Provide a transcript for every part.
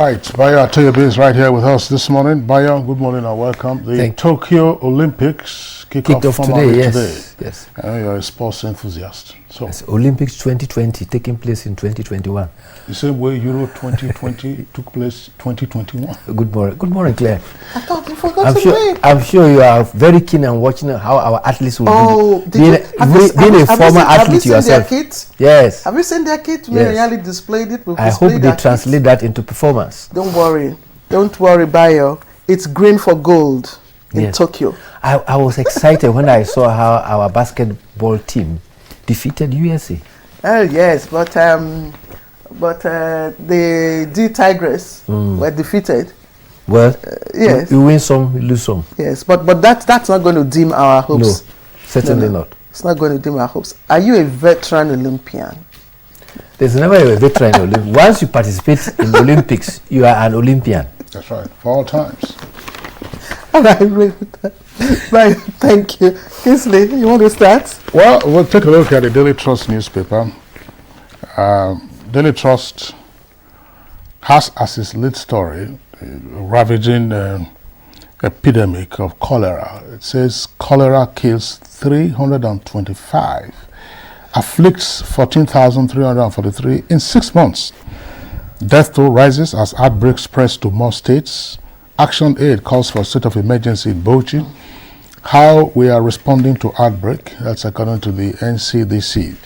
right, Bayo Atoyobe is right here with us this morning. Bayo, good morning and welcome. The Tokyo Olympics kicked off today. Yes. I know you're a sports enthusiast. So yes, Olympics 2020 taking place in 2021. The same way Euro 2020 took place 2021. Good morning, Claire. I thought you forgot to name. I'm sure you are very keen on watching how our athletes will do. Being a former athlete yourself. Their kits? Yes. Have you seen their kit? We Yes. really displayed it. I hope they translate that into performance. Don't worry, Bayo. It's green for gold in Tokyo. I was excited when I saw how our basketball team defeated USA. Oh yes, but the D Tigers were defeated. Well, yes, you win some, you lose some. Yes, but that's not going to dim our hopes. No, certainly not. It's not going to dim our hopes. Are you a veteran Olympian? There's never a veteran Olympian. Once you participate in the Olympics, you are an Olympian. That's right, for all times. And I agree with that. Right, thank you. Kingsley, you want to start? Well, we'll take a look at the Daily Trust newspaper. Daily Trust has as its lead story ravaging epidemic of cholera. It says cholera kills 325, afflicts 14,343 in 6 months. Death toll rises as outbreak spreads to more states. Action Aid calls for a state of emergency in Bauchi. How we are responding to outbreak, that's according to the NCDC.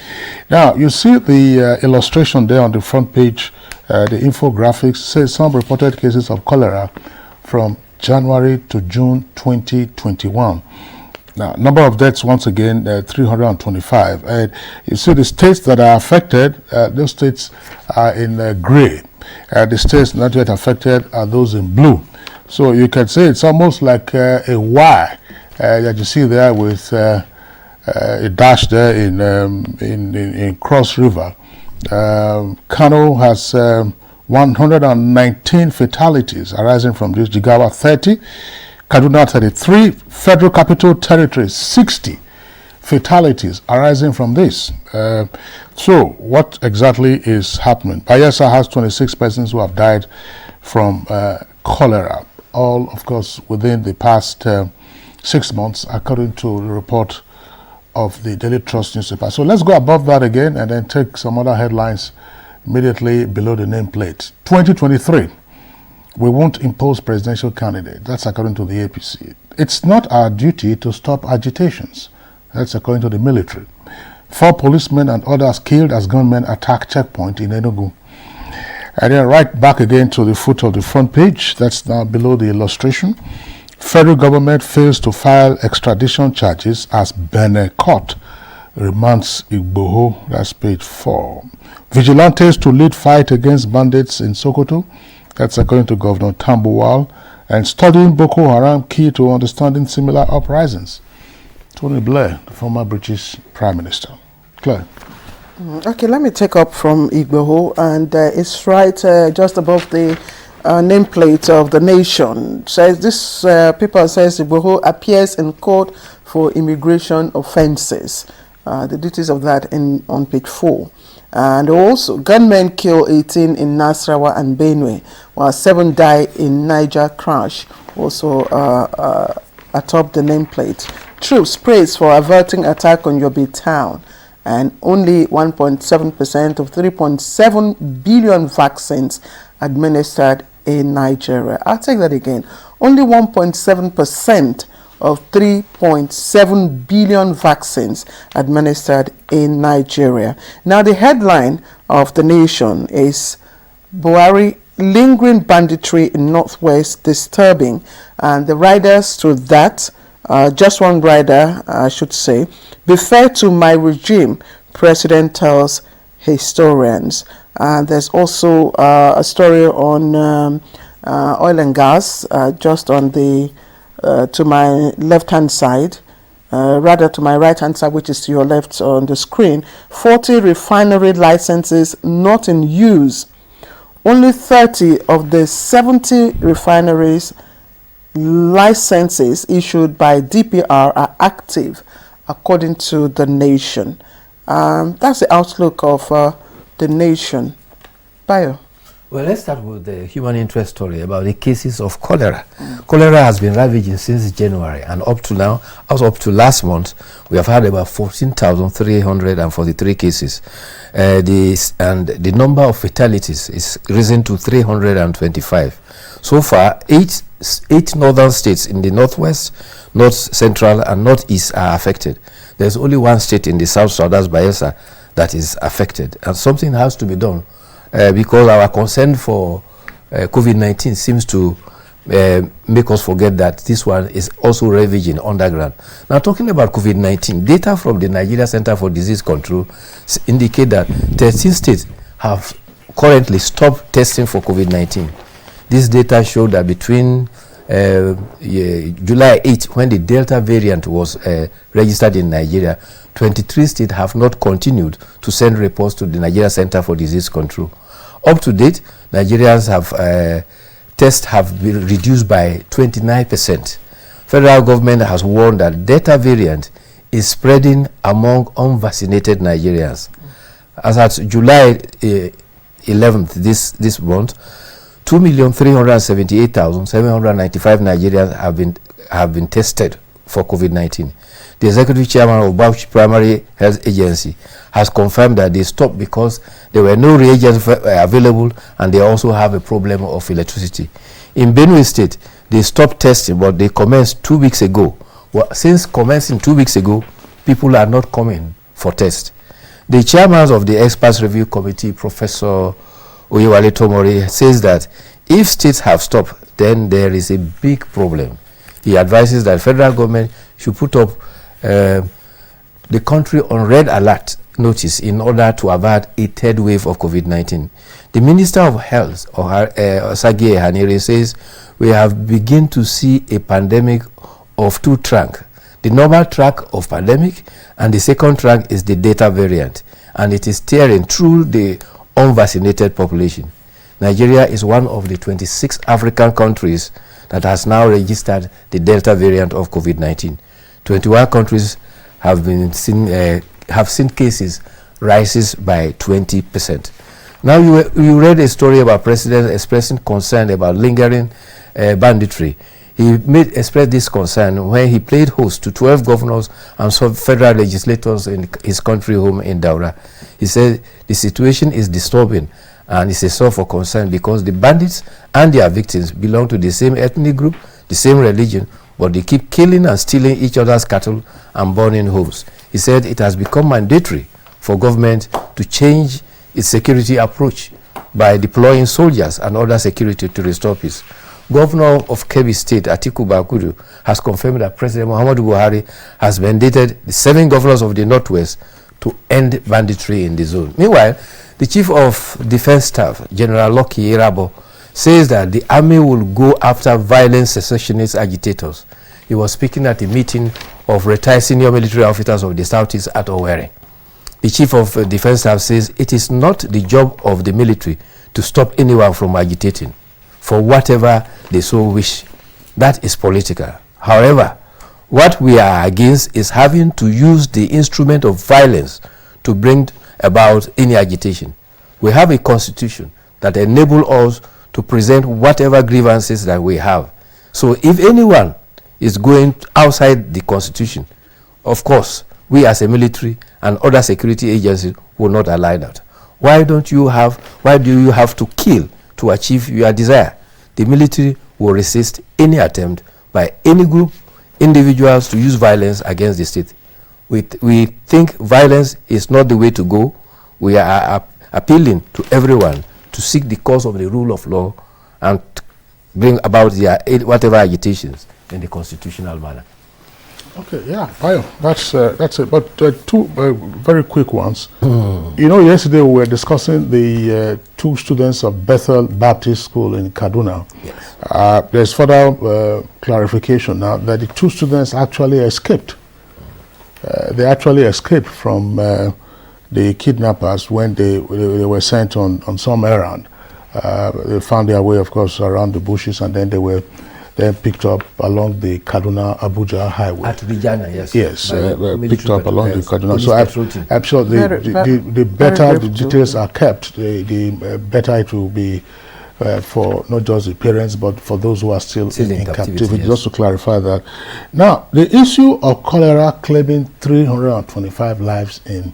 Now, you see the illustration there on the front page, the infographics says some reported cases of cholera from January to June 2021. Now, number of deaths, once again, 325. And you see the states that are affected, those states are in gray. The states not yet affected are those in blue. So you can say it's almost like a Y that you see there with a dash there in Cross River. Kano has 119 fatalities arising from this. Jigawa 30, Kaduna 33, Federal Capital Territory 60 fatalities arising from this. So what exactly is happening? Bayelsa has 26 persons who have died from cholera, all of course within the past 6 months, according to the report of the Daily Trust newspaper. So let's go above that again and then take some other headlines immediately below the nameplate. 2023, we won't impose presidential candidate. That's according to the APC. It's not our duty to stop agitations. That's according to the military. 4 policemen and others killed as gunmen attack checkpoint in Enugu. And then right back again to the foot of the front page. That's now below the illustration. Federal government fails to file extradition charges as Benin court remands Igboho. That's page 4. Vigilantes to lead fight against bandits in Sokoto. That's according to Governor Tambuwal. And studying Boko Haram key to understanding similar uprisings. Tony Blair, the former British Prime Minister. Claire. Okay, let me take up from Igboho, and it's right just above the nameplate of the Nation. Says this paper says Igboho appears in court for immigration offences. The details of that on page 4. And also, gunmen kill 18 in Nasarawa and Benue, while 7 die in Niger crash. Also atop the nameplate. Troops praise for averting attack on Yobe town. And only 1.7% of 3.7 billion vaccines administered in Nigeria. I'll take that again. Only 1.7% of 3.7 billion vaccines administered in Nigeria. Now, the headline of the Nation is Buhari lingering banditry in Northwest disturbing. And the riders to that, just one rider, I should say, be fair to my regime, President tells historians. And there's also a story on oil and gas, just on the to my left-hand side, rather to my right-hand side, which is to your left on the screen. 40 refinery licenses not in use. Only 30 of the 70 refineries licenses issued by DPR are active, according to the Nation. That's the outlook of the Nation. Bayo. Well, let's start with the human interest story about the cases of cholera. Cholera has been ravaging since January, and up to now, as up to last month, we have had about 14,343 cases. And the number of fatalities is risen to 325. So far, eight northern states in the northwest, north central, and northeast are affected. There's only one state in the south, that's Bayelsa, that is affected, and something has to be done. Because our concern for COVID-19 seems to make us forget that this one is also ravaging underground. Now, talking about COVID-19, data from the Nigeria Center for Disease Control indicate that 13 states have currently stopped testing for COVID-19. This data showed that between July 8, when the Delta variant was registered in Nigeria, 23 states have not continued to send reports to the Nigeria Center for Disease Control. Up to date, Nigerians tests have been reduced by 29%. Federal government has warned that Delta variant is spreading among unvaccinated Nigerians. As at July 11th this month, 2,378,795 Nigerians have been tested for COVID-19. The executive chairman of Bauchi Primary Health Agency has confirmed that they stopped because there were no reagents available, and they also have a problem of electricity. In Benue State, they stopped testing, but they commenced 2 weeks ago. Well, since commencing 2 weeks ago, people are not coming for tests. The chairman of the Experts Review Committee, Professor Oyewale Tomori, says that if states have stopped, then there is a big problem. He advises that federal government should put up the country on red alert notice in order to avert a third wave of COVID-19. The Minister of Health, Osagie Hanire, says we have begun to see a pandemic of two tracks. The normal track of pandemic, and the second track is the Delta variant, and it is tearing through the unvaccinated population. Nigeria is one of the 26 African countries that has now registered the Delta variant of COVID-19. 21 countries have seen cases rises by 20%. Now, you read a story about President expressing concern about lingering banditry. He expressed this concern when he played host to 12 governors and some federal legislators in his country home in Daura. He said the situation is disturbing and it's a source for concern because the bandits and their victims belong to the same ethnic group, the same religion, but they keep killing and stealing each other's cattle and burning homes. He said it has become mandatory for government to change its security approach by deploying soldiers and other security to restore peace. Governor of Kebbi State, Atiku Bakudu, has confirmed that President Muhammadu Buhari has mandated the 7 governors of the Northwest to end banditry in the zone. Meanwhile, the Chief of Defense Staff, General Lucky Irabo, says that the army will go after violent secessionist agitators. He was speaking at a meeting of retired senior military officers of the Southeast at Owerri. The Chief of Defense Staff says it is not the job of the military to stop anyone from agitating for whatever they so wish. That is political. However, what we are against is having to use the instrument of violence to bring about any agitation. We have a constitution that enables us to present whatever grievances that we have. So if anyone is going outside the constitution, of course, we as a military and other security agencies will not allow that. Why do you have to kill to achieve your desire? The military will resist any attempt by any group, individuals to use violence against the state. We think violence is not the way to go. We are appealing to everyone to seek the cause of the rule of law and bring about their whatever agitations in the constitutional manner. Okay, yeah, that's it. But two very quick ones. You know, yesterday we were discussing the 2 students of Bethel Baptist School in Kaduna. Yes. There's further clarification now that the 2 students actually escaped. They actually escaped from the kidnappers when they were sent on some errand. They found their way, of course, around the bushes, and then they were then picked up along the Kaduna-Abuja highway. At Vijana, yes. Yes, picked up along the Kaduna. So I'm sure the better the details are kept, the better it will be for not just the parents, but for those who are still in captivity. Yes. Just to clarify that. Now, the issue of cholera claiming 325 lives in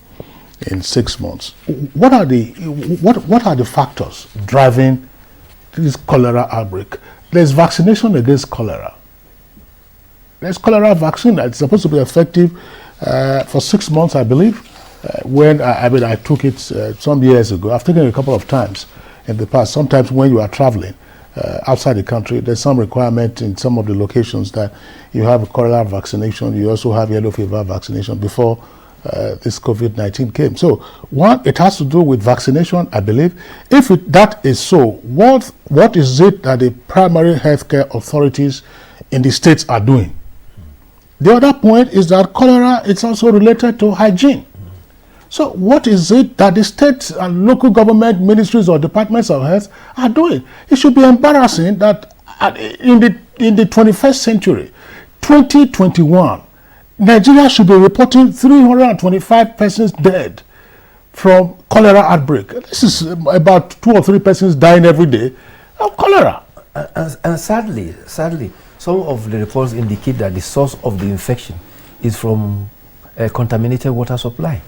6 months. What are the factors driving this cholera outbreak? There's vaccination against cholera. There's cholera vaccine that's supposed to be effective for 6 months, I believe. When I took it some years ago. I've taken it a couple of times in the past. Sometimes when you are traveling outside the country, there's some requirement in some of the locations that you have a cholera vaccination. You also have yellow fever vaccination before this COVID-19 came. So, one, it has to do with vaccination, I believe. If that is so, what is it that the primary healthcare authorities in the states are doing? The other point is that cholera is also related to hygiene. So what is it that the state and local government ministries or departments of health are doing? It should be embarrassing that in the 21st century, 2021, Nigeria should be reporting 325 persons dead from cholera outbreak. This is about 2 or 3 persons dying every day of cholera. And sadly, some of the reports indicate that the source of the infection is from a contaminated water supply.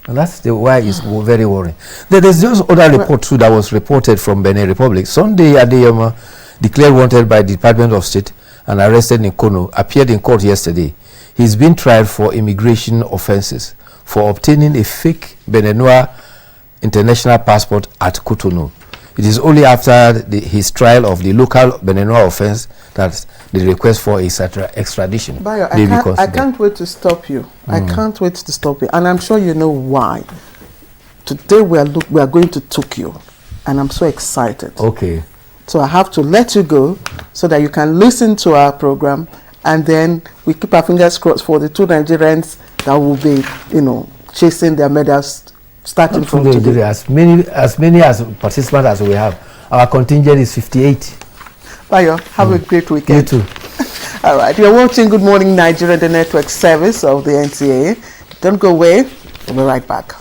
And that's why it's very worrying. There's just other report too that was reported from Benin Republic. Sunday Adeyemo, declared wanted by the Department of State and arrested in Kono, appeared in court yesterday. He's been tried for immigration offenses for obtaining a fake Beninois international passport at Cotonou. It is only after his trial of the local Beninois offense that the request for his extradition. Bayo, I can't wait to stop you. I can't wait to stop you. And I'm sure you know why. Today we are going to Tokyo. And I'm so excited. Okay. So I have to let you go so that you can listen to our program. And then we keep our fingers crossed for the 2 Nigerians that will be, chasing their medals starting from today. As many participants as we have. Our contingent is 58. Bayo, have a great weekend. You too. All right. You're watching Good Morning Nigeria, the network service of the NTA. Don't go away. We'll be right back.